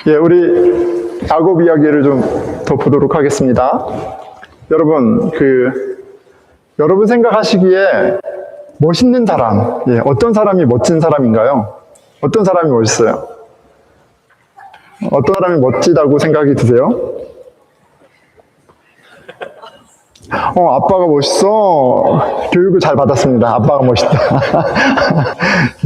예, 우리 야곱 이야기를 좀 더 보도록 하겠습니다. 여러분, 여러분 생각하시기에 멋있는 사람, 예, 어떤 사람이 멋진 사람인가요? 어떤 사람이 멋있어요? 어떤 사람이 멋지다고 생각이 드세요? 아빠가 멋있어. 교육을 잘 받았습니다. 아빠가 멋있다.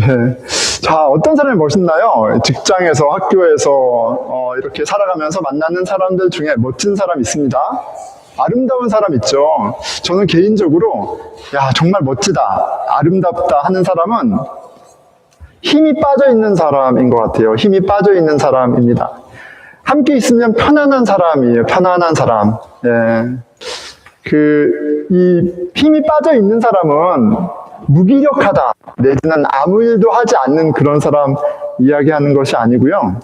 예. 자, 어떤 사람이 멋있나요? 직장에서, 학교에서 이렇게 살아가면서 만나는 사람들 중에 멋진 사람 있습니다. 아름다운 사람 있죠. 저는 개인적으로 정말 멋지다, 아름답다 하는 사람은 힘이 빠져있는 사람인 것 같아요. 힘이 빠져있는 사람입니다. 함께 있으면 편안한 사람이에요. 편안한 사람. 예. 이 힘이 빠져있는 사람은 무기력하다, 내지는 아무 일도 하지 않는 그런 사람 이야기하는 것이 아니고요.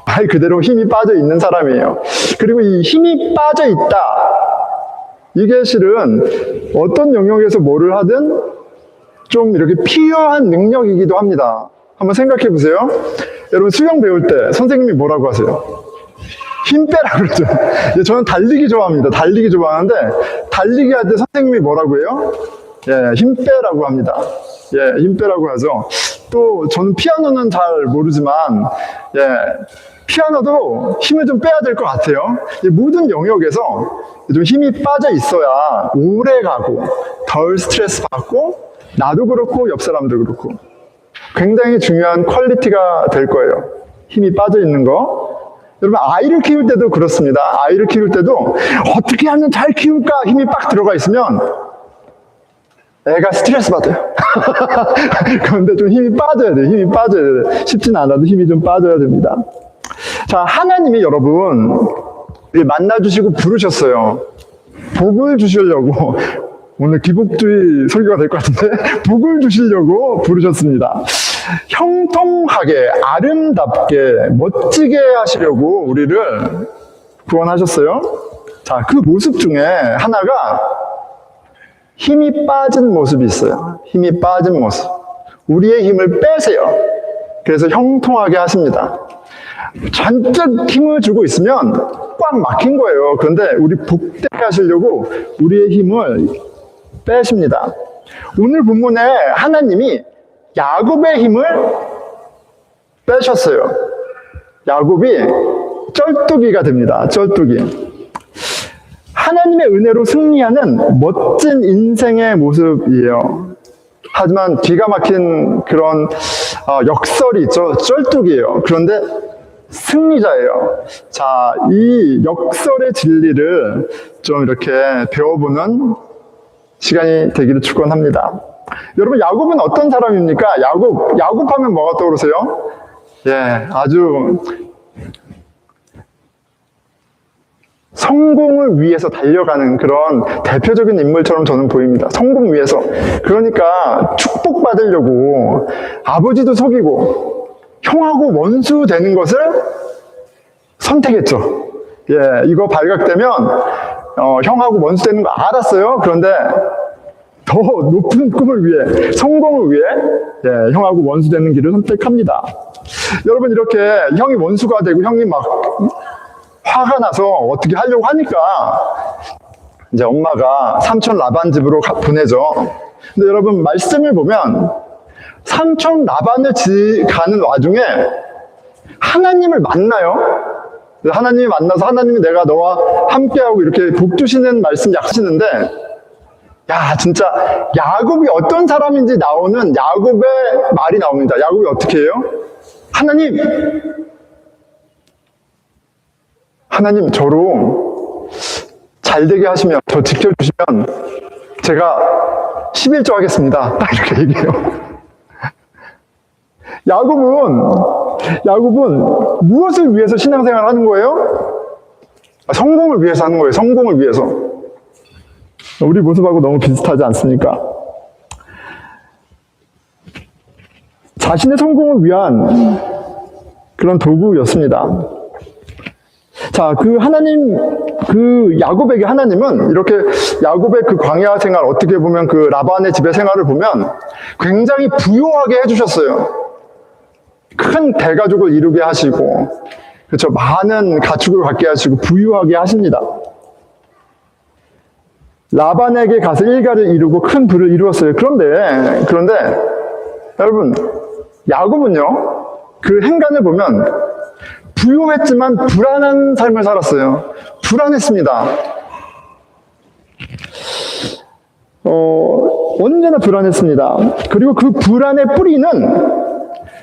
말 그대로 힘이 빠져있는 사람이에요. 그리고 이 힘이 빠져있다, 이게 실은 어떤 영역에서 뭐를 하든 좀 이렇게 필요한 능력이기도 합니다. 한번 생각해 보세요. 여러분 수영 배울 때 선생님이 뭐라고 하세요? 힘 빼라 그러죠. 예, 저는 달리기 좋아합니다. 달리기 좋아하는데 달리기 할 때 선생님이 뭐라고 해요? 예, 힘 빼라고 합니다. 예, 힘 빼라고 하죠. 또 저는 피아노는 잘 모르지만 피아노도 힘을 좀 빼야 될 것 같아요. 모든 영역에서 좀 힘이 빠져 있어야 오래 가고 덜 스트레스 받고, 나도 그렇고 옆 사람도 그렇고 굉장히 중요한 퀄리티가 될 거예요. 힘이 빠져 있는 거. 여러분, 아이를 키울 때도 그렇습니다. 아이를 키울 때도 어떻게 하면 잘 키울까 힘이 빡 들어가 있으면 애가 스트레스 받아요. 그런데 좀 힘이 빠져야 돼요. 힘이 빠져야 돼요. 쉽진 않아도 힘이 좀 빠져야 됩니다. 자, 하나님이 여러분 만나주시고 부르셨어요. 복을 주시려고. 오늘 기복주의 설교가 될 것 같은데 복을 주시려고 부르셨습니다. 형통하게, 아름답게, 멋지게 하시려고 우리를 구원하셨어요. 자, 그 모습 중에 하나가 힘이 빠진 모습이 있어요. 힘이 빠진 모습. 우리의 힘을 빼세요. 그래서 형통하게 하십니다. 잔뜩 힘을 주고 있으면 꽉 막힌 거예요. 그런데 우리 복되게 하시려고 우리의 힘을 빼십니다. 오늘 본문에 하나님이 야곱의 힘을 빼셨어요. 야곱이 쩔뚝이가 됩니다. 쩔뚝이. 하나님의 은혜로 승리하는 멋진 인생의 모습이에요. 하지만 기가 막힌 그런 역설이 있죠. 쩔뚝이에요. 그런데 승리자예요. 자, 이 역설의 진리를 좀 이렇게 배워보는 시간이 되기를 축원합니다. 여러분, 야곱은 어떤 사람입니까? 야곱 하면 뭐가 떠오르세요? 예, 아주 성공을 위해서 달려가는 그런 대표적인 인물처럼 저는 보입니다. 성공 위해서. 그러니까 축복받으려고 아버지도 속이고 형하고 원수 되는 것을 선택했죠. 예, 이거 발각되면 형하고 원수 되는 거 알았어요. 그런데 더 높은 꿈을 위해, 성공을 위해 형하고 원수 되는 길을 선택합니다. 여러분, 이렇게 형이 원수가 되고 형이 막 화가 나서 어떻게 하려고 하니까 이제 엄마가 삼촌 라반 집으로 보내죠. 근데 여러분, 말씀을 보면 삼촌 라반을 가는 와중에 하나님을 만나요. 하나님이 만나서 하나님이 내가 너와 함께하고 이렇게 복 주시는 말씀 약하시는데, 진짜 야곱이 어떤 사람인지 나오는 야곱의 말이 나옵니다. 야곱이 어떻게 해요? 하나님 저로 잘 되게 하시면, 저 지켜주시면 제가 11조 하겠습니다. 딱 이렇게 얘기해요. 야곱은 무엇을 위해서 신앙생활을 하는 거예요? 성공을 위해서 하는 거예요. 성공을 위해서. 우리 모습하고 너무 비슷하지 않습니까? 자신의 성공을 위한 그런 도구였습니다. 자, 그 야곱에게 하나님은 이렇게 야곱의 그 광야 생활, 어떻게 보면 그 라반의 집의 생활을 보면 굉장히 부요하게 해주셨어요. 큰 대가족을 이루게 하시고, 그렇죠. 많은 가축을 갖게 하시고 부유하게 하십니다. 라반에게 가서 일가를 이루고 큰 부를 이루었어요. 그런데 여러분, 야곱은요, 그 행간을 보면 부유했지만 불안한 삶을 살았어요. 불안했습니다. 언제나 불안했습니다. 그리고 그 불안의 뿌리는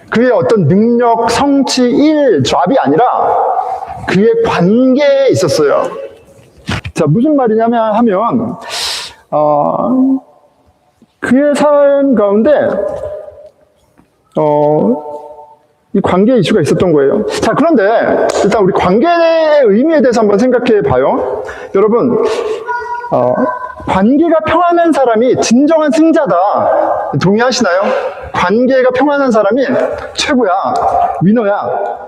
그의 어떤 능력, 성취, 일, 잡이 아니라 그의 관계에 있었어요. 자, 무슨 말이냐면 하면 그의 삶 가운데 이 관계 이슈가 있었던 거예요. 자, 그런데 일단 우리 관계의 의미에 대해서 한번 생각해 봐요. 여러분, 관계가 평안한 사람이 진정한 승자다. 동의하시나요? 관계가 평안한 사람이 최고야, 위너야.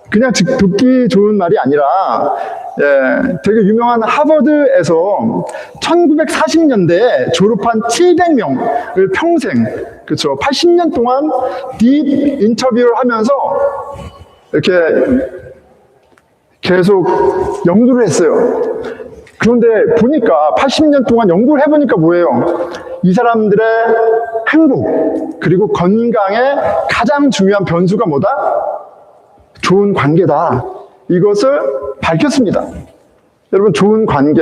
그냥 듣기 좋은 말이 아니라, 되게 유명한 하버드에서 1940년대에 졸업한 700명을 평생, 그렇죠, 80년 동안 딥 인터뷰를 하면서 이렇게 계속 연구를 했어요. 그런데 보니까 80년 동안 연구를 해보니까 뭐예요? 이 사람들의 행복 그리고 건강의 가장 중요한 변수가 뭐다? 좋은 관계다. 이것을 밝혔습니다. 여러분, 좋은 관계,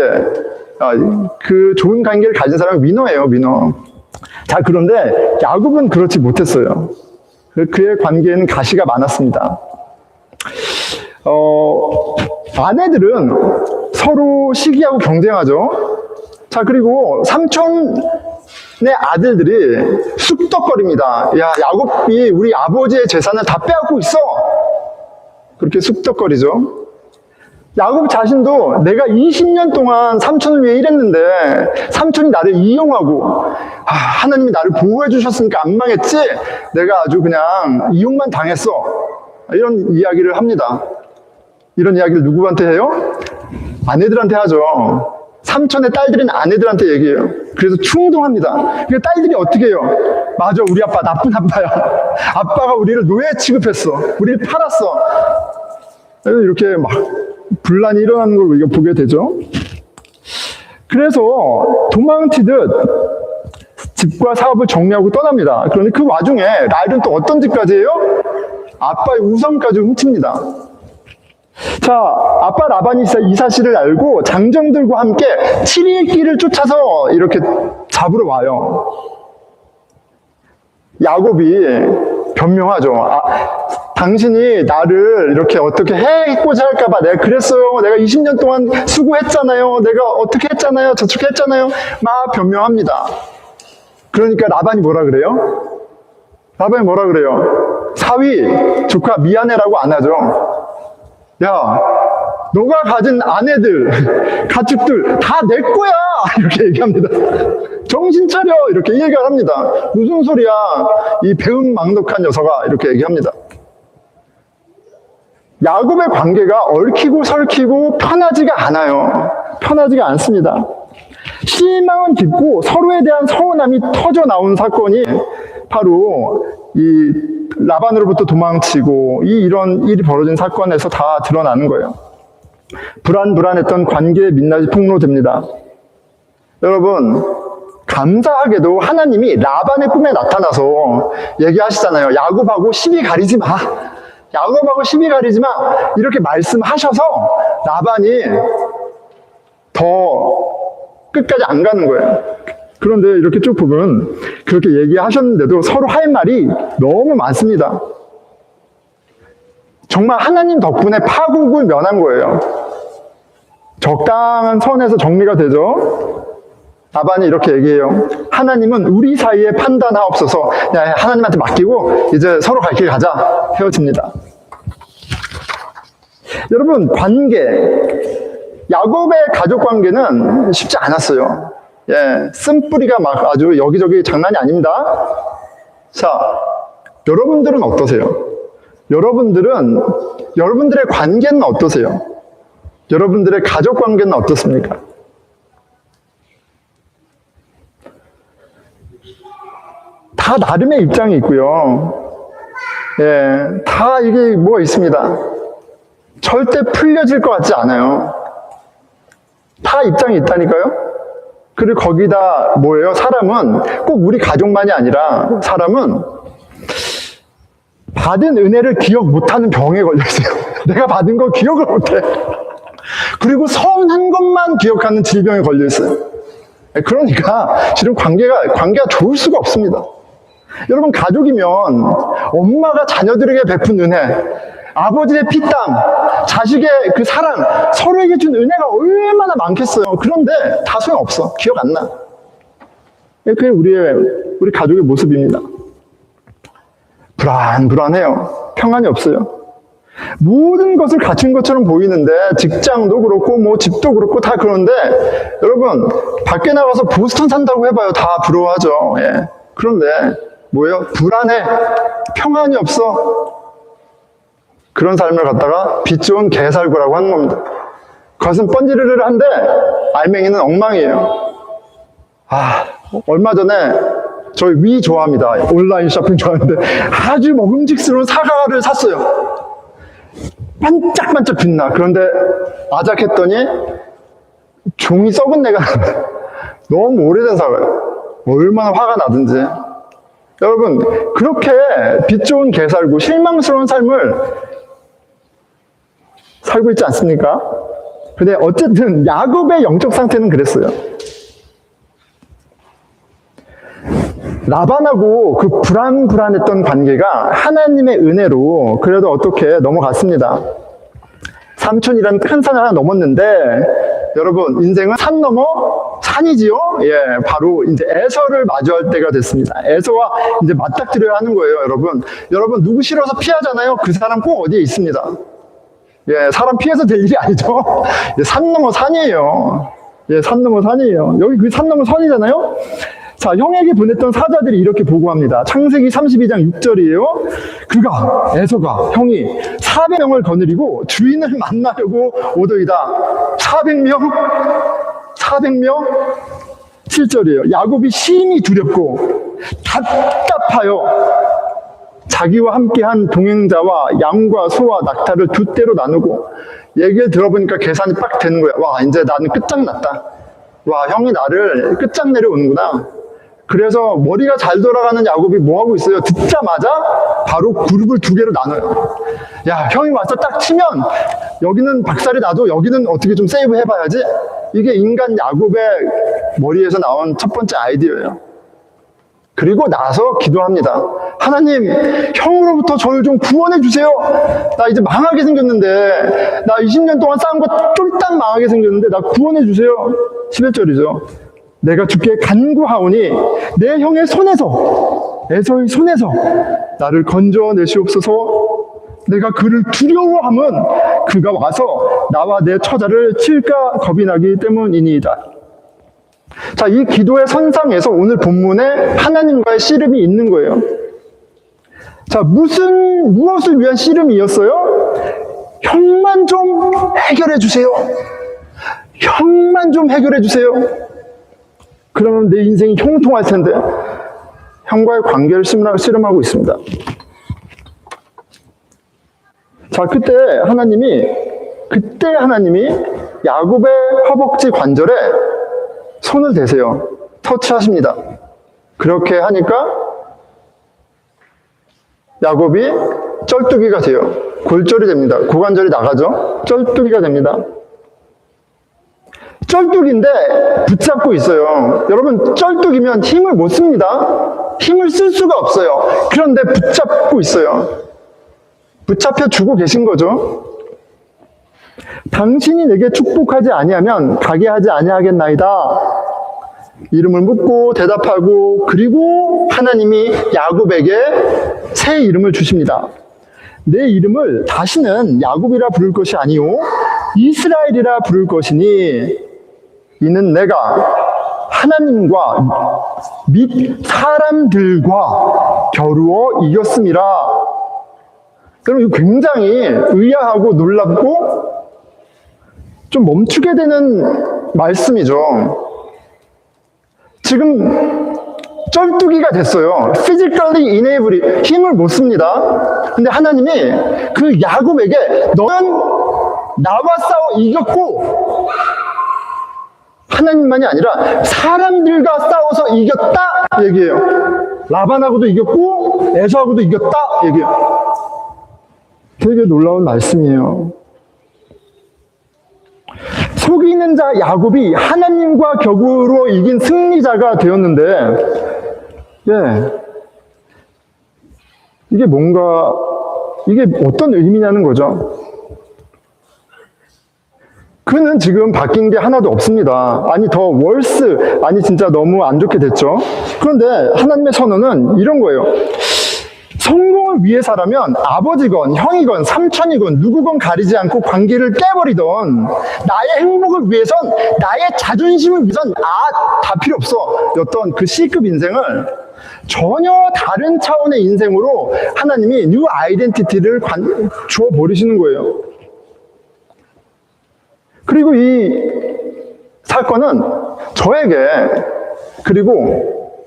그 좋은 관계를 가진 사람은 위너예요, 위너. 자, 그런데 야곱은 그렇지 못했어요. 그의 관계에는 가시가 많았습니다. 아내들은 서로 시기하고 경쟁하죠. 자, 그리고 삼촌의 아들들이 쑥덕거립니다. 야, 야곱이 우리 아버지의 재산을 다 빼앗고 있어. 그렇게 쑥덕거리죠. 야곱 자신도 내가 20년 동안 삼촌을 위해 일했는데 삼촌이 나를 이용하고 하나님이 나를 보호해 주셨으니까 안 망했지, 내가 아주 그냥 이용만 당했어. 이런 이야기를 합니다. 이런 이야기를 누구한테 해요? 아내들한테 하죠. 삼촌의 딸들은 아내들한테 얘기해요. 그래서 충동합니다. 그러니까 딸들이 어떻게 해요? 맞아, 우리 아빠 나쁜 아빠야. 아빠가 우리를 노예 취급했어. 우리를 팔았어. 이렇게 막 분란이 일어나는 걸 우리가 보게 되죠. 그래서 도망치듯 집과 사업을 정리하고 떠납니다. 그런데 그 와중에 라헬은 또 어떤 짓까지 해요? 아빠의 우상까지 훔칩니다. 자, 아빠 라반이 이 사실을 알고 장정들과 함께 7일 길을 쫓아서 이렇게 잡으러 와요. 야곱이 변명하죠. 당신이 나를 이렇게 어떻게 해고자 할까봐 내가 그랬어요. 내가 20년 동안 수고했잖아요. 내가 어떻게 했잖아요. 저렇게 했잖아요. 막 변명합니다. 그러니까 라반이 뭐라 그래요? 라반이 뭐라 그래요? 사위, 조카 미안해라고 안 하죠. 야, 너가 가진 아내들, 가축들 다 내 거야! 이렇게 얘기합니다. 정신 차려! 이렇게 얘기를 합니다. 무슨 소리야? 이 배은망덕한 녀석아! 이렇게 얘기합니다. 야곱의 관계가 얽히고 설키고 편하지가 않아요. 편하지가 않습니다. 실망은 깊고 서로에 대한 서운함이 터져 나온 사건이 바로 이 라반으로부터 도망치고 이런 일이 벌어진 사건에서 다 드러나는 거예요. 불안했던 관계의 민낯이 폭로됩니다. 여러분, 감사하게도 하나님이 라반의 꿈에 나타나서 얘기하시잖아요. 야곱하고 시비 가리지 마. 야곱하고 시비 가리지 마. 이렇게 말씀하셔서 라반이 더 끝까지 안 가는 거예요. 그런데 이렇게 쭉 보면 그렇게 얘기하셨는데도 서로 할 말이 너무 많습니다. 정말 하나님 덕분에 파국을 면한 거예요. 적당한 선에서 정리가 되죠. 라반이 이렇게 얘기해요. 하나님은 우리 사이에 판단하옵소서. 야, 하나님한테 맡기고 이제 서로 갈 길 가자. 헤어집니다. 여러분, 관계, 야곱의 가족 관계는 쉽지 않았어요. 쓴뿌리가 막 아주 여기저기 장난이 아닙니다. 자, 여러분들은 어떠세요? 여러분들의 관계는 어떠세요? 여러분들의 가족 관계는 어떻습니까? 다 나름의 입장이 있고요. 예, 다 이게 뭐가 있습니다. 절대 풀려질 것 같지 않아요. 다 입장이 있다니까요. 그리고 거기다 뭐예요? 사람은 꼭 우리 가족만이 아니라 사람은 받은 은혜를 기억 못하는 병에 걸려있어요. 내가 받은 거 기억을 못해. 그리고 선한 것만 기억하는 질병에 걸려있어요. 그러니까 실은 관계가 좋을 수가 없습니다. 여러분, 가족이면 엄마가 자녀들에게 베푼 은혜, 아버지의 피땀, 자식의 그 사랑, 서로에게 준 은혜가 얼마나 많겠어요. 그런데 다 소용없어. 기억 안 나. 그게 우리 가족의 모습입니다. 불안해요. 평안이 없어요. 모든 것을 갖춘 것처럼 보이는데, 직장도 그렇고 뭐 집도 그렇고 다 그런데, 여러분 밖에 나가서 보스턴 산다고 해봐요. 다 부러워하죠. 예. 그런데 뭐예요? 불안해. 평안이 없어. 그런 삶을 갖다가 빛 좋은 개살구라고 하는 겁니다. 겉은 번지르르한데 알맹이는 엉망이에요. 얼마 전에 저희 위 좋아합니다. 온라인 쇼핑 좋아하는데 아주 먹음직스러운 사과를 샀어요. 반짝반짝 빛나. 그런데 아작했더니 종이 썩은 내가 너무 오래된 사과예요. 얼마나 화가 나든지. 여러분, 그렇게 빛 좋은 개살구, 실망스러운 삶을 살고 있지 않습니까? 근데 어쨌든 야곱의 영적 상태는 그랬어요. 라반하고 그 불안했던 관계가 하나님의 은혜로 그래도 어떻게 넘어갔습니다. 삼촌이라는 큰 산을 하나 넘었는데, 여러분, 인생은 산 넘어 산이지요? 예, 바로 이제 에서를 마주할 때가 됐습니다. 에서와 이제 맞닥뜨려야 하는 거예요, 여러분. 여러분, 누구 싫어서 피하잖아요? 그 사람 꼭 어디에 있습니다. 예, 사람 피해서 될 일이 아니죠? 예, 산 넘어 산이에요. 예, 산 넘어 산이에요. 여기 그 산 넘어 산이잖아요? 자, 형에게 보냈던 사자들이 이렇게 보고합니다. 창세기 32장 6절이에요. 에서가, 형이 400명을 거느리고 주인을 만나려고 오더이다. 400명? 400명? 7절이에요. 야곱이 심히 두렵고 답답하여 자기와 함께한 동행자와 양과 소와 낙타를 두 떼로 나누고, 얘기를 들어보니까 계산이 빡 되는 거야. 와, 이제 나는 끝장났다. 와, 형이 나를 끝장내려 오는구나. 그래서 머리가 잘 돌아가는 야곱이 뭐하고 있어요? 듣자마자 바로 그룹을 두 개로 나눠요. 야, 형이 와서 딱 치면 여기는 박살이 나도 여기는 어떻게 좀 세이브 해봐야지. 이게 인간 야곱의 머리에서 나온 첫 번째 아이디어예요. 그리고 나서 기도합니다. 하나님, 형으로부터 저를 좀 구원해 주세요. 나 이제 망하게 생겼는데, 나 20년 동안 쌓은 거 쫄딱 망하게 생겼는데 나 구원해 주세요. 11절이죠. 내가 주께 간구하오니 내 형의 손에서, 에서의 손에서 나를 건져내시옵소서. 내가 그를 두려워함은 그가 와서 나와 내 처자를 칠까 겁이 나기 때문이니이다. 자, 이 기도의 선상에서 오늘 본문에 하나님과의 씨름이 있는 거예요. 자, 무엇을 위한 씨름이었어요? 형만 좀 해결해 주세요. 형만 좀 해결해 주세요. 그러면 내 인생이 형통할 텐데. 형과의 관계를 씨름하고 있습니다. 자, 그때 하나님이 야곱의 허벅지 관절에 손을 대세요. 터치하십니다. 그렇게 하니까 야곱이 쩔뚝이가 돼요. 골절이 됩니다. 고관절이 나가죠. 쩔뚝이가 됩니다. 쩔뚝인데 붙잡고 있어요. 여러분, 쩔뚝이면 힘을 못 씁니다. 힘을 쓸 수가 없어요. 그런데 붙잡고 있어요. 붙잡혀 주고 계신 거죠. 당신이 내게 축복하지 아니하면 가게 하지 아니하겠나이다. 이름을 묻고 대답하고, 그리고 하나님이 야곱에게 새 이름을 주십니다. 내 이름을 다시는 야곱이라 부를 것이 아니요 이스라엘이라 부를 것이니 이는 내가 하나님과 및 사람들과 겨루어 이겼음이라. 여러분, 이거 굉장히 의아하고 놀랍고 좀 멈추게 되는 말씀이죠. 지금 쩔뚝이가 됐어요. physically enable이 힘을 못 씁니다. 근데 하나님이 그 야곱에게 너는 나와 싸워 이겼고, 하나님만이 아니라 사람들과 싸워서 이겼다 얘기해요. 라반하고도 이겼고 에서하고도 이겼다 얘기해요. 되게 놀라운 말씀이에요. 속이는 자 야곱이 하나님과 격으로 이긴 승리자가 되었는데, 이게 어떤 의미냐는 거죠. 그는 지금 바뀐 게 하나도 없습니다. 아니, 더 월스, 아니, 진짜 너무 안 좋게 됐죠. 그런데 하나님의 선언은 이런 거예요. 성공을 위해서라면 아버지건 형이건 삼촌이건 누구건 가리지 않고 관계를 깨버리던, 나의 행복을 위해선, 나의 자존심을 위해선 다 필요 없어 였던 그 C급 인생을 전혀 다른 차원의 인생으로 하나님이 뉴 아이덴티티를 주어버리시는 거예요. 그리고 이 사건은 저에게, 그리고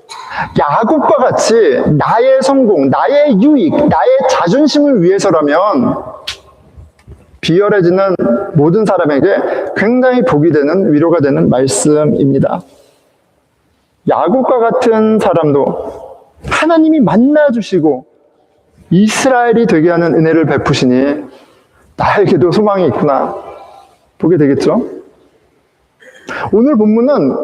야곱과 같이 나의 성공, 나의 유익, 나의 자존심을 위해서라면 비열해지는 모든 사람에게 굉장히 복이 되는, 위로가 되는 말씀입니다. 야곱과 같은 사람도 하나님이 만나주시고 이스라엘이 되게 하는 은혜를 베푸시니 나에게도 소망이 있구나 보게 되겠죠. 오늘 본문은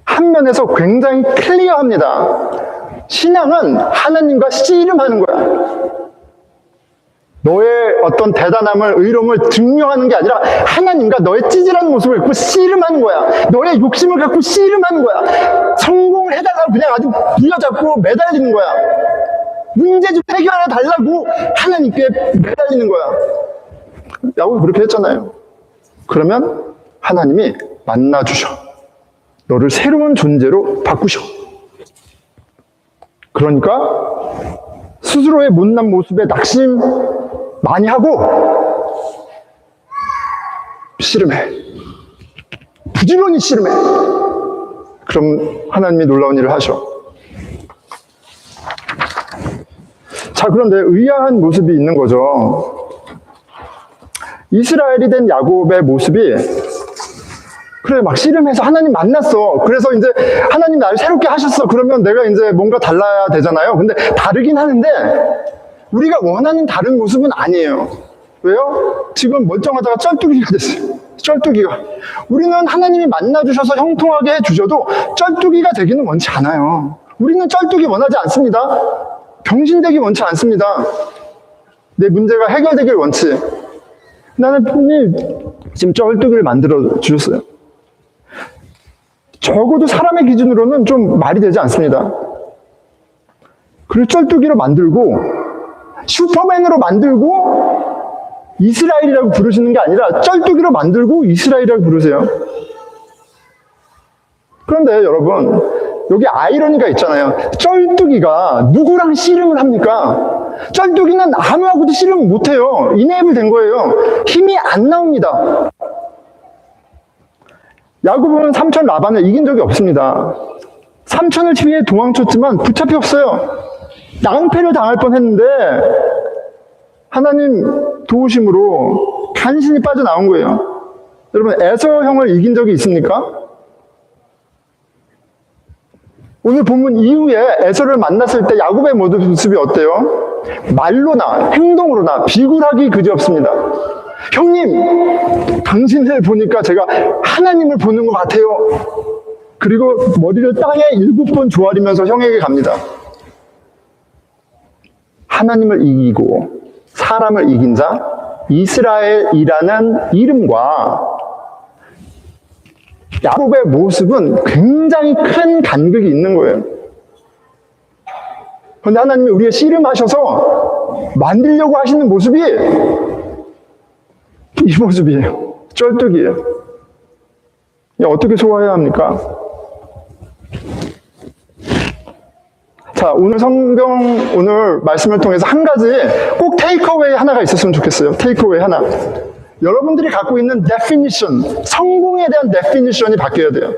한 면에서 굉장히 클리어합니다. 신앙은 하나님과 씨름하는 거야. 너의 어떤 대단함을, 의로움을 증명하는 게 아니라 하나님과 너의 찌질한 모습을 갖고 씨름하는 거야. 너의 욕심을 갖고 씨름하는 거야. 성공을 해달라고 그냥 아주 부여잡고 매달리는 거야. 문제 좀 해결해 달라고 하나님께 매달리는 거야. 야곱이 그렇게 했잖아요. 그러면 하나님이 만나주셔. 너를 새로운 존재로 바꾸셔. 그러니까 스스로의 못난 모습에 낙심 많이 하고 씨름해. 부지런히 씨름해. 그럼 하나님이 놀라운 일을 하셔. 자, 그런데 의아한 모습이 있는 거죠. 이스라엘이 된 야곱의 모습이, 그래, 막 씨름해서 하나님 만났어. 그래서 이제 하나님 나를 새롭게 하셨어. 그러면 내가 이제 뭔가 달라야 되잖아요. 근데 다르긴 하는데 우리가 원하는 다른 모습은 아니에요. 왜요? 지금 멀쩡하다가 쩔뚝이가 됐어요. 쩔뚝이가. 우리는 하나님이 만나주셔서 형통하게 해주셔도 쩔뚝이가 되기는 원치 않아요. 우리는 쩔뚝이 원하지 않습니다. 병신되기 원치 않습니다. 내 문제가 해결되길 원치. 하나님이 지금 쩔뚝이를 만들어 주셨어요. 적어도 사람의 기준으로는 좀 말이 되지 않습니다. 그리고 쩔뚝이로 만들고 슈퍼맨으로 만들고 이스라엘이라고 부르시는 게 아니라 쩔뚝이로 만들고 이스라엘이라고 부르세요. 그런데 여러분, 여기 아이러니가 있잖아요. 쩔뚝이가 누구랑 씨름을 합니까? 쩔뚝이는 아무하고도 씨름을 못해요. 이네이블 된 거예요. 힘이 안 나옵니다. 야곱은 삼촌 라반을 이긴 적이 없습니다. 삼촌을 위해 도망쳤지만 붙잡혔어요. 낭패를 당할 뻔했는데 하나님 도우심으로 간신히 빠져나온 거예요. 여러분, 에서 형을 이긴 적이 있습니까? 오늘 본문 이후에 에서를 만났을 때 야곱의 모습이 어때요? 말로나 행동으로나 비굴하기 그지없습니다. 형님, 당신을 보니까 제가 하나님을 보는 것 같아요. 그리고 머리를 땅에 7번 조아리면서 형에게 갑니다. 하나님을 이기고 사람을 이긴 자, 이스라엘이라는 이름과 야곱의 모습은 굉장히 큰 간극이 있는 거예요. 그런데 하나님이 우리의 씨름하셔서 만들려고 하시는 모습이 이 모습이에요. 쩔뚝이에요. 어떻게 소화해야 합니까? 자, 오늘 성경, 오늘 말씀을 통해서 한 가지 꼭 테이크어웨이 하나가 있었으면 좋겠어요. 테이크어웨이 하나. 여러분들이 갖고 있는 definition, 성공에 대한 definition이 바뀌어야 돼요.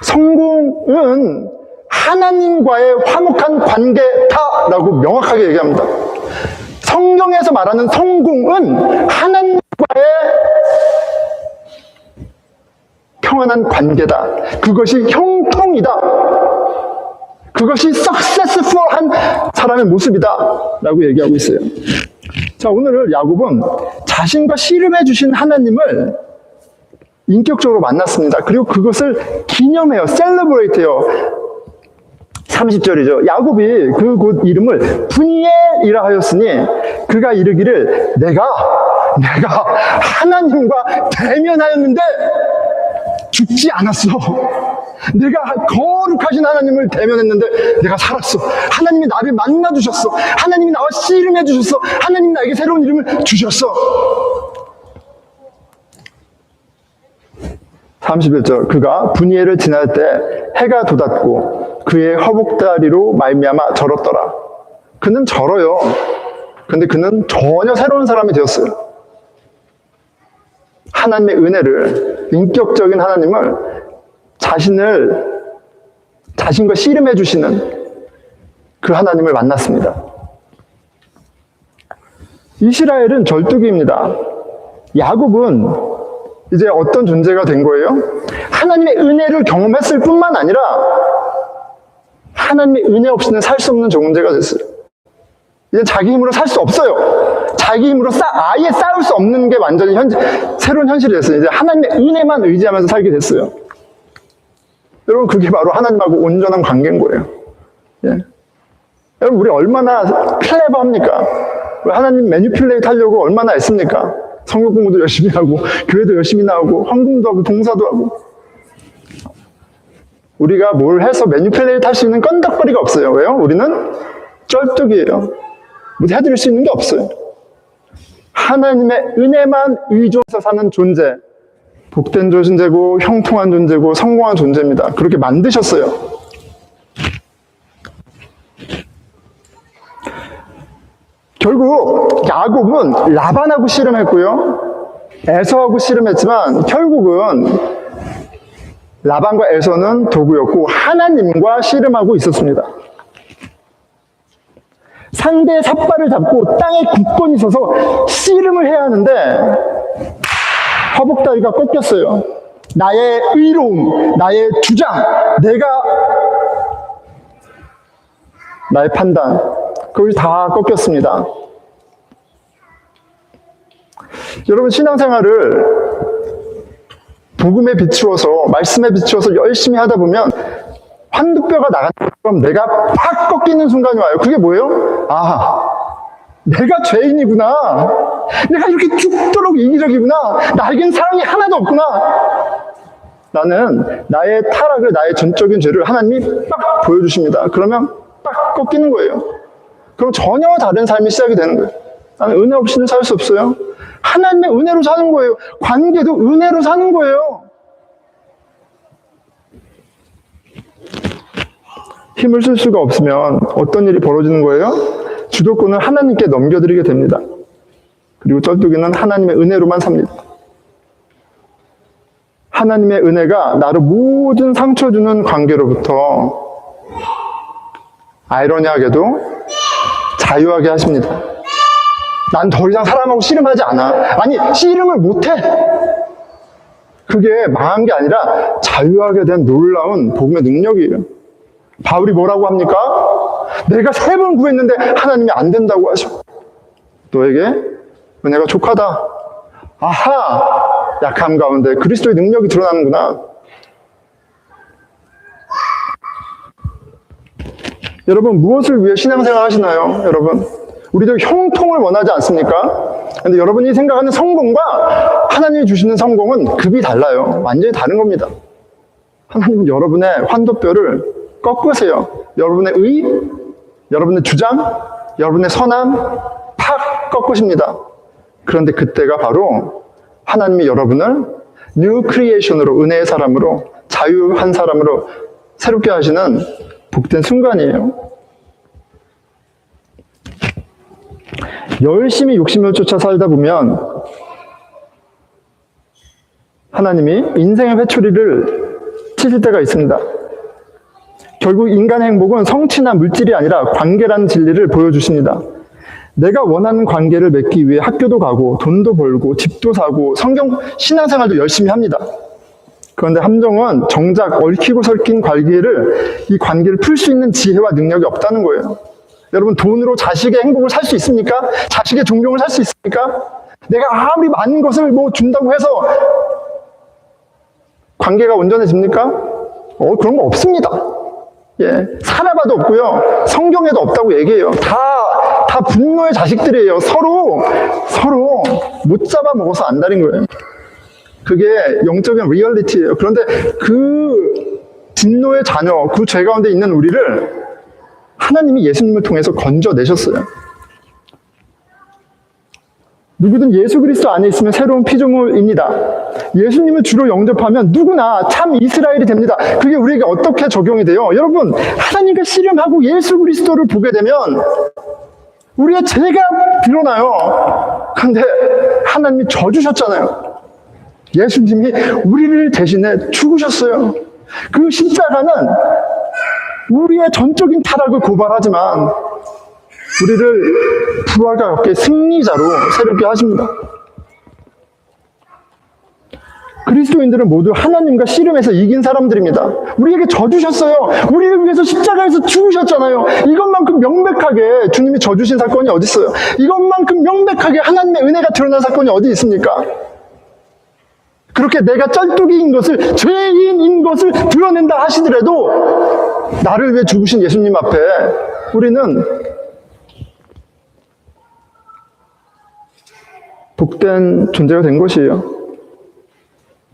성공은 하나님과의 화목한 관계다라고 명확하게 얘기합니다. 성경에서 말하는 성공은 하나님과의 평안한 관계다. 그것이 형통이다. 그것이 successful한 사람의 모습이다 라고 얘기하고 있어요. 자, 오늘 야곱은 자신과 씨름해 주신 하나님을 인격적으로 만났습니다. 그리고 그것을 기념해요. 셀러브레이트해요. 30절이죠. 야곱이 그 곳 이름을 분이엘이라 하였으니 그가 이르기를 내가 하나님과 대면하였는데 죽지 않았어. 내가 거룩하신 하나님을 대면했는데 내가 살았어. 하나님이 나를 만나주셨어. 하나님이 나와 씨름해 주셨어. 하나님이 나에게 새로운 이름을 주셨어. 31절 그가 분이엘을 지날 때 해가 돋았고 그의 허벅다리로 말미암아 절었더라. 그는 절어요. 근데 그는 전혀 새로운 사람이 되었어요. 하나님의 은혜를, 인격적인 하나님을 자신과 씨름해 주시는 그 하나님을 만났습니다. 이스라엘은 절뚝이입니다. 야곱은 이제 어떤 존재가 된 거예요? 하나님의 은혜를 경험했을 뿐만 아니라 하나님의 은혜 없이는 살 수 없는 존재가 됐어요. 이제 자기 힘으로 살 수 없어요. 자기 힘으로 아예 싸울 수 없는 게 완전히 새로운 현실이 됐어요. 이제 하나님의 은혜만 의지하면서 살게 됐어요. 여러분, 그게 바로 하나님하고 온전한 관계인 거예요. 예. 여러분, 우리 얼마나 클레버합니까? 하나님 매니플레이트 하려고 얼마나 애씁니까? 성경 공부도 열심히 하고, 교회도 열심히 나오고, 헌금도 하고, 봉사도 하고. 우리가 뭘 해서 매니플레이트 할 수 있는 건덕거리가 없어요. 왜요? 우리는 쩔뚝이에요. 뭐 해드릴 수 있는 게 없어요. 하나님의 은혜만 의존해서 사는 존재, 복된 존재고 형통한 존재고 성공한 존재입니다. 그렇게 만드셨어요. 결국 야곱은 라반하고 씨름했고요, 에서하고 씨름했지만 결국은 라반과 에서는 도구였고 하나님과 씨름하고 있었습니다. 상대의 삿발을 잡고 땅에 굳건히 서서 씨름을 해야 하는데 허벅다리가 꺾였어요. 나의 의로움, 나의 주장, 나의 판단, 그것이 다 꺾였습니다. 여러분, 신앙생활을 복음에 비추어서, 말씀에 비추어서 열심히 하다 보면 환두뼈가 나가는 것처럼 내가 팍 꺾이는 순간이 와요. 그게 뭐예요? 아, 내가 죄인이구나. 내가 이렇게 죽도록 이기적이구나. 나에겐 사랑이 하나도 없구나. 나는 나의 타락을, 나의 전적인 죄를 하나님이 빡 보여주십니다. 그러면 빡 꺾이는 거예요. 그럼 전혀 다른 삶이 시작이 되는 거예요. 나는 은혜 없이는 살 수 없어요. 하나님의 은혜로 사는 거예요. 관계도 은혜로 사는 거예요. 힘을 쓸 수가 없으면 어떤 일이 벌어지는 거예요? 주도권을 하나님께 넘겨드리게 됩니다. 그리고 쩔뚝이는 하나님의 은혜로만 삽니다. 하나님의 은혜가 나를 모든 상처 주는 관계로부터 아이러니하게도 자유하게 하십니다. 난 더 이상 사람하고 씨름하지 않아. 아니, 씨름을 못해. 그게 망한 게 아니라 자유하게 된 놀라운 복음의 능력이에요. 바울이 뭐라고 합니까? 내가 3번 구했는데 하나님이 안 된다고 하셔. 너에게 은혜가 족하다. 아하! 약함 가운데 그리스도의 능력이 드러나는구나. 여러분, 무엇을 위해 신앙생활 하시나요? 여러분, 우리도 형통을 원하지 않습니까? 근데 여러분이 생각하는 성공과 하나님이 주시는 성공은 급이 달라요. 완전히 다른 겁니다. 하나님은 여러분의 환도뼈를 꺾으세요. 여러분의 의, 여러분의 주장, 여러분의 선함 팍 꺾으십니다. 그런데 그때가 바로 하나님이 여러분을 뉴 크리에이션으로, 은혜의 사람으로, 자유한 사람으로 새롭게 하시는 복된 순간이에요. 열심히 욕심을 쫓아 살다 보면 하나님이 인생의 회초리를 치실 때가 있습니다. 결국 인간의 행복은 성취나 물질이 아니라 관계라는 진리를 보여주십니다. 내가 원하는 관계를 맺기 위해 학교도 가고 돈도 벌고 집도 사고 신앙생활도 열심히 합니다. 그런데 함정은 정작 얽히고 설킨 이 관계를 풀 수 있는 지혜와 능력이 없다는 거예요. 여러분, 돈으로 자식의 행복을 살 수 있습니까? 자식의 존경을 살 수 있습니까? 내가 아무리 많은 것을 준다고 해서 관계가 온전해집니까? 그런 거 없습니다. 예, 살아봐도 없고요. 성경에도 없다고 얘기해요. 다 분노의 자식들이에요. 서로 못 잡아먹어서 안달인 거예요. 그게 영적인 리얼리티예요. 그런데 그 진노의 자녀, 그 죄 가운데 있는 우리를 하나님이 예수님을 통해서 건져내셨어요. 누구든 예수 그리스도 안에 있으면 새로운 피조물입니다. 예수님을 주로 영접하면 누구나 참 이스라엘이 됩니다. 그게 우리에게 어떻게 적용이 돼요? 여러분, 하나님과 씨름하고 예수 그리스도를 보게 되면 우리의 죄가 드러나요. 그런데 하나님이 져주셨잖아요. 예수님이 우리를 대신해 죽으셨어요. 그 십자가는 우리의 전적인 타락을 고발하지만 우리를 부활과 함께 승리자로 새롭게 하십니다. 그리스도인들은 모두 하나님과 씨름해서 이긴 사람들입니다. 우리에게 져주셨어요. 우리를 위해서 십자가에서 죽으셨잖아요. 이것만큼 명백하게 주님이 져주신 사건이 어디 있어요? 이것만큼 명백하게 하나님의 은혜가 드러난 사건이 어디 있습니까? 그렇게 내가 쩔뚝이인 것을, 죄인인 것을 드러낸다 하시더라도 나를 위해 죽으신 예수님 앞에 우리는 복된 존재가 된 것이에요.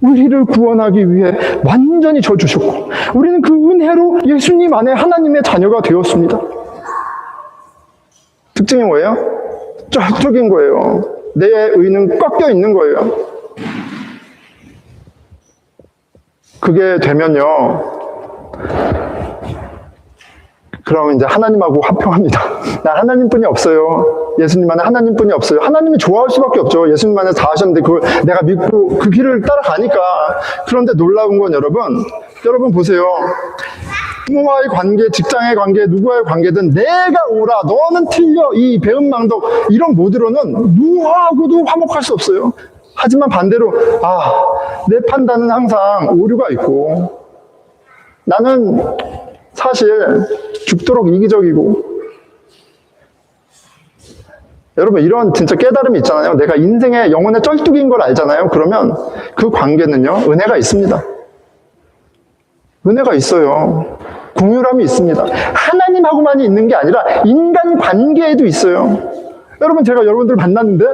우리를 구원하기 위해 완전히 져주셨고 우리는 그 은혜로 예수님 안에 하나님의 자녀가 되었습니다. 특징이 뭐예요? 쩔뚝인 거예요. 내 의는 꺾여 있는 거예요. 그게 되면요, 그럼 이제 하나님하고 화평합니다. 나 하나님뿐이 없어요. 예수님 안에 하나님뿐이 없어요. 하나님이 좋아할 수밖에 없죠. 예수님 안에 다 하셨는데 그걸 내가 믿고 그 길을 따라가니까. 그런데 놀라운 건 여러분 보세요. 부모와의 관계, 직장의 관계, 누구와의 관계든 내가 옳아, 너는 틀려, 이 배은망덕 이런 모드로는 누구하고도 화목할 수 없어요. 하지만 반대로 내 판단은 항상 오류가 있고 나는 사실 죽도록 이기적이고, 여러분 이런 진짜 깨달음이 있잖아요. 내가 인생의 영혼의 쩔뚝인 걸 알잖아요. 그러면 그 관계는요, 은혜가 있습니다. 은혜가 있어요. 공유함이 있습니다. 하나님하고만 있는 게 아니라 인간 관계에도 있어요. 여러분, 제가 여러분들 만났는데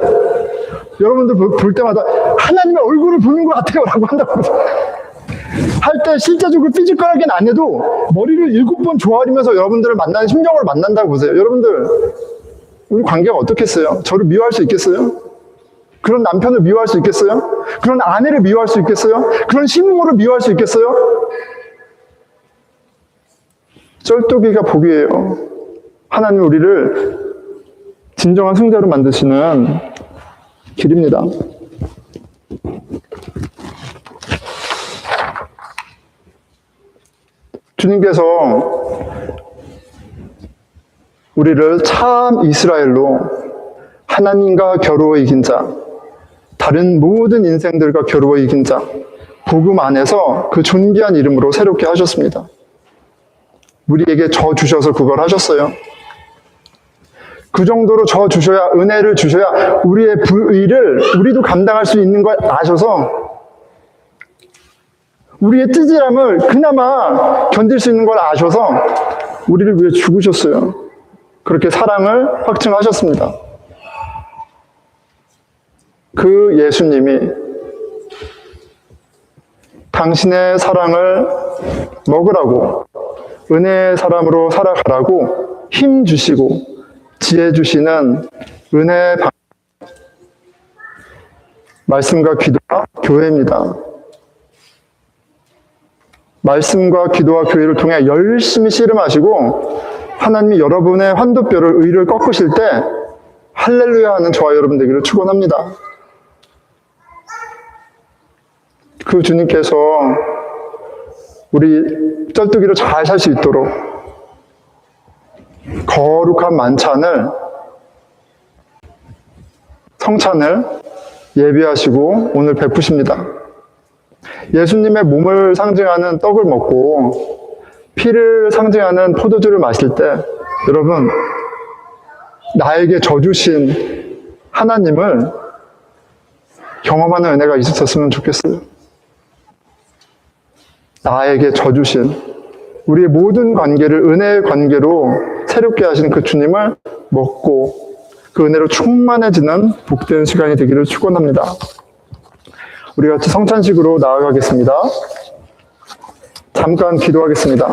여러분들 볼 때마다 하나님의 얼굴을 보는 것 같아요 라고 한다고 할 때 실제적으로 피지컬하게는 안 해도 머리를 7번 조아리면서 여러분들을 만나는 심정으로 만난다고 보세요. 여러분들, 우리 관계가 어떻겠어요? 저를 미워할 수 있겠어요? 그런 남편을 미워할 수 있겠어요? 그런 아내를 미워할 수 있겠어요? 그런 시부모를 미워할 수 있겠어요? 쩔뚝이가 복이에요. 하나님 우리를 진정한 승자로 만드시는 길입니다. 주님께서 우리를 참 이스라엘로 하나님과 겨루어 이긴 자, 다른 모든 인생들과 겨루어 이긴 자, 복음 안에서 그 존귀한 이름으로 새롭게 하셨습니다. 우리에게 저 주셔서 그걸 하셨어요. 그 정도로 저 주셔야, 은혜를 주셔야 우리의 불의를 우리도 감당할 수 있는 걸 아셔서 우리의 찌질함을 그나마 견딜 수 있는 걸 아셔서 우리를 위해 죽으셨어요. 그렇게 사랑을 확증하셨습니다. 그 예수님이 당신의 사랑을 먹으라고, 은혜의 사람으로 살아가라고 힘 주시고 지혜 주시는 은혜의 말씀과 기도와 교회입니다. 말씀과 기도와 교회를 통해 열심히 씨름하시고 하나님이 여러분의 환도뼈를, 의를 꺾으실 때 할렐루야 하는 저와 여러분 되기를 축원합니다. 그 주님께서 우리 쩔뚝이로 잘 살 수 있도록 거룩한 만찬을, 성찬을 예비하시고 오늘 베푸십니다. 예수님의 몸을 상징하는 떡을 먹고 피를 상징하는 포도주를 마실 때 여러분, 나에게 져주신 하나님을 경험하는 은혜가 있었으면 좋겠어요. 나에게 져주신, 우리의 모든 관계를 은혜의 관계로 새롭게 하신 그 주님을 먹고 그 은혜로 충만해지는 복된 시간이 되기를 축원합니다. 우리 같이 성찬식으로 나아가겠습니다. 잠깐 기도하겠습니다.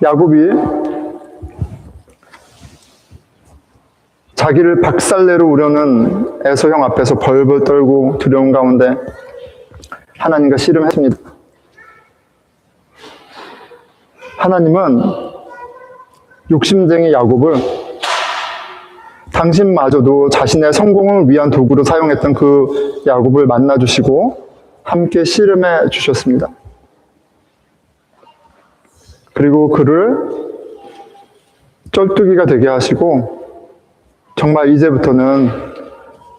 야곱이 자기를 박살내러 오려는 에서 형 앞에서 벌벌 떨고 두려운 가운데 하나님과 씨름했습니다. 하나님은 욕심쟁이 야곱을 당신마저도 자신의 성공을 위한 도구로 사용했던 그 야곱을 만나주시고 함께 씨름해 주셨습니다. 그리고 그를 쩔뚝이가 되게 하시고 정말 이제부터는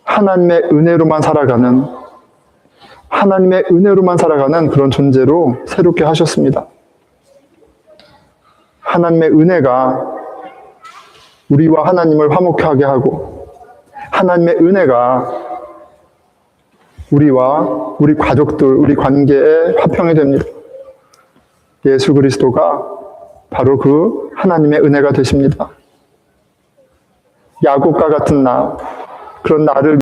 하나님의 은혜로만 살아가는 그런 존재로 새롭게 하셨습니다. 하나님의 은혜가 우리와 하나님을 화목하게 하고 하나님의 은혜가 우리와 우리 가족들, 우리 관계에 화평이 됩니다. 예수 그리스도가 바로 그 하나님의 은혜가 되십니다. 야곱과 같은 나, 그런 나를